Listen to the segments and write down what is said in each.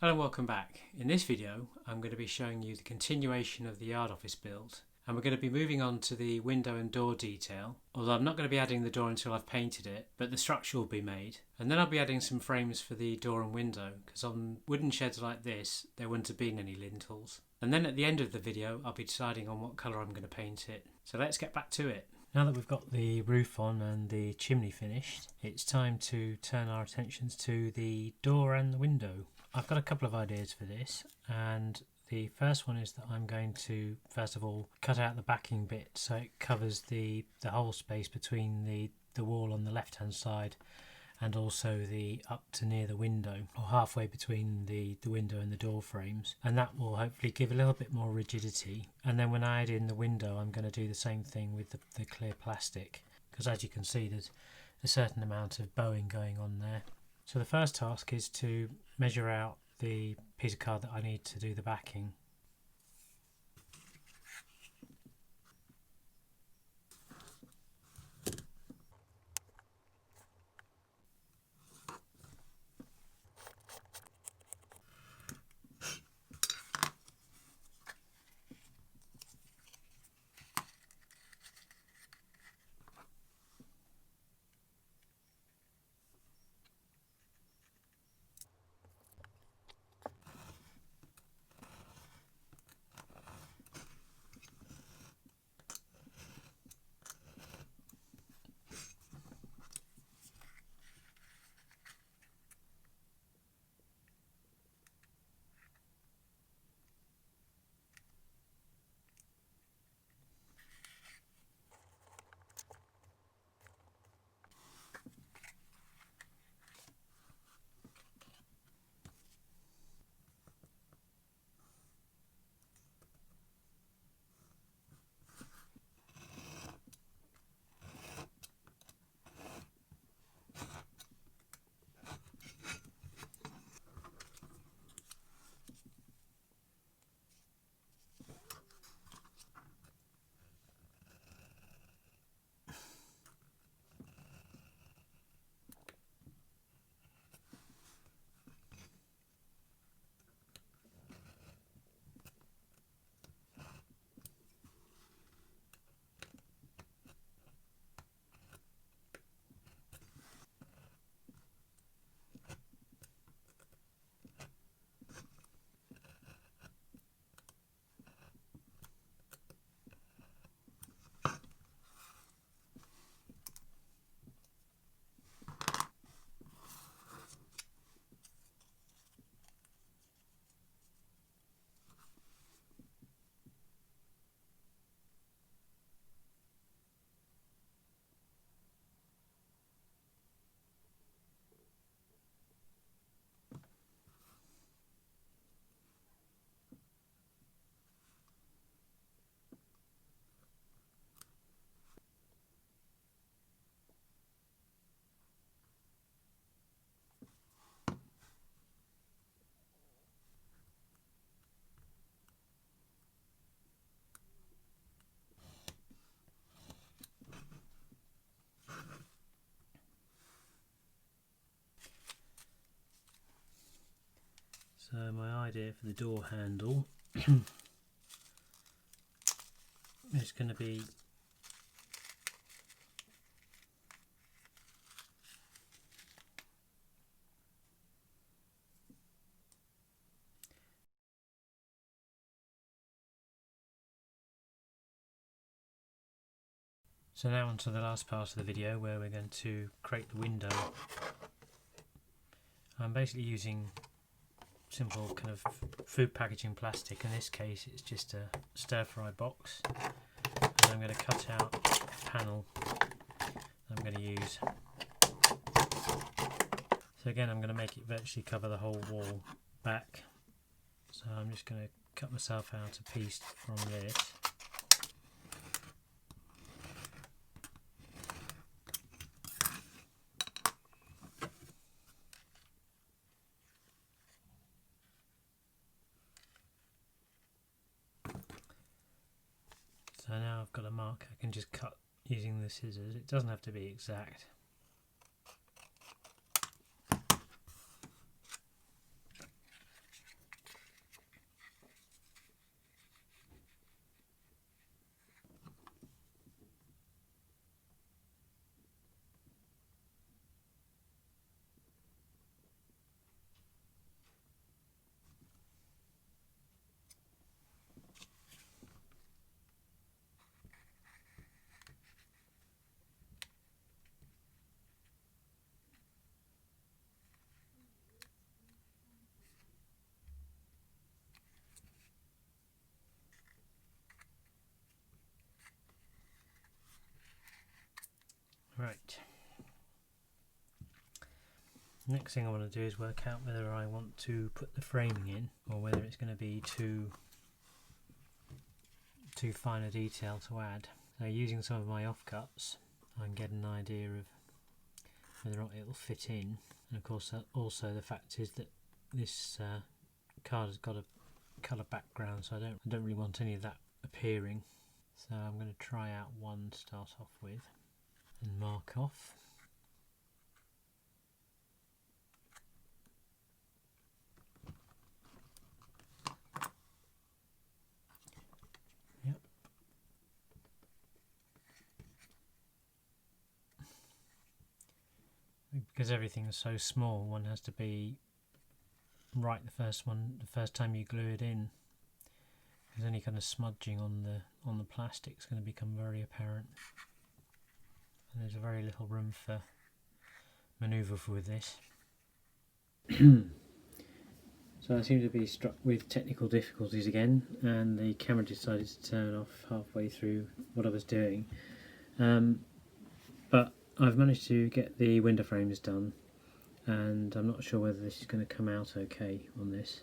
Hello and welcome back. In this video I'm going to be showing you the continuation of the yard office build, and we're going to be moving on to the window and door detail, although I'm not going to be adding the door until I've painted it, but the structure will be made. And then I'll be adding some frames for the door and window, because on wooden sheds like this there wouldn't have been any lintels. And then at the end of the video I'll be deciding on what colour I'm going to paint it. So let's get back to it. Now that we've got the roof on and the chimney finished, it's time to turn our attentions to the door and the window. I've got a couple of ideas for this, and the first one is that I'm going to first of all cut out the backing bit so it covers the whole space between the wall on the left hand side and also the up to near the window, or halfway between the window and the door frames, and that will hopefully give a little bit more rigidity. And then when I add in the window I'm going to do the same thing with the clear plastic, because as you can see there's a certain amount of bowing going on there. So the first task is to measure out the piece of card that I need to do the backing. So my idea for the door handle is going to be so now on to the last part of the video where we're going to create the window. I'm basically using simple kind of food packaging plastic. In this case it's just a stir-fry box, and I'm going to cut out a panel I'm going to use. So again I'm going to make it virtually cover the whole wall back, so I'm just going to cut myself out a piece from this. So now I've got a mark I can just cut using the scissors. It doesn't have to be exact. Right. Next thing I want to do is work out whether I want to put the framing in or whether it's going to be too fine a detail to add. So using some of my offcuts, I can get an idea of whether or not it will fit in. And of course also the fact is that this card has got a colour background, so I don't really want any of that appearing. So I'm going to try out one to start off with and mark off. Yep. Because everything is so small, one has to be right the first time you glue it in, because any kind of smudging on the plastic is going to become very apparent, and there's very little room for manoeuvre with this. So I seem to be struck with technical difficulties again, and the camera decided to turn off halfway through what I was doing, but I've managed to get the window frames done, and I'm not sure whether this is going to come out okay on this.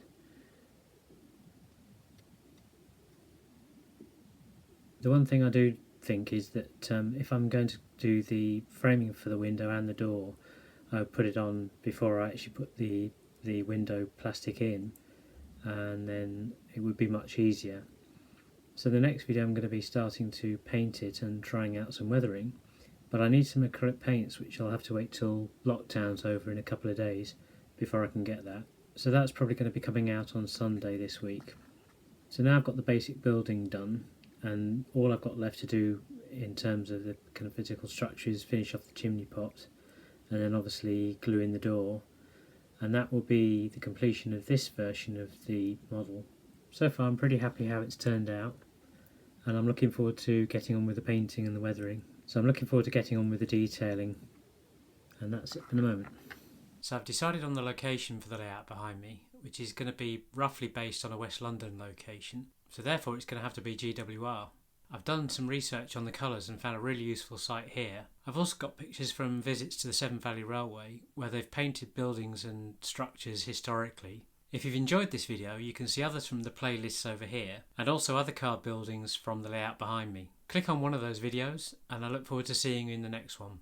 The one thing I do think is that if I'm going to do the framing for the window and the door, I would put it on before I actually put the window plastic in, and then it would be much easier. So the next video I'm going to be starting to paint it and trying out some weathering, but I need some acrylic paints which I'll have to wait till lockdown's over in a couple of days before I can get that. So that's probably going to be coming out on Sunday this week. So now I've got the basic building done, and all I've got left to do in terms of the kind of physical structure is finish off the chimney pot and then obviously glue in the door, and that will be the completion of this version of the model. So far I'm pretty happy how it's turned out, and I'm looking forward to getting on with the painting and the weathering. So I'm looking forward to getting on with the detailing, and that's it for the moment. So I've decided on the location for the layout behind me, which is going to be roughly based on a West London location, so therefore it's going to have to be GWR. I've done some research on the colours and found a really useful site here. I've also got pictures from visits to the Severn Valley Railway where they've painted buildings and structures historically. If you've enjoyed this video, you can see others from the playlists over here, and also other card buildings from the layout behind me. Click on one of those videos, and I look forward to seeing you in the next one.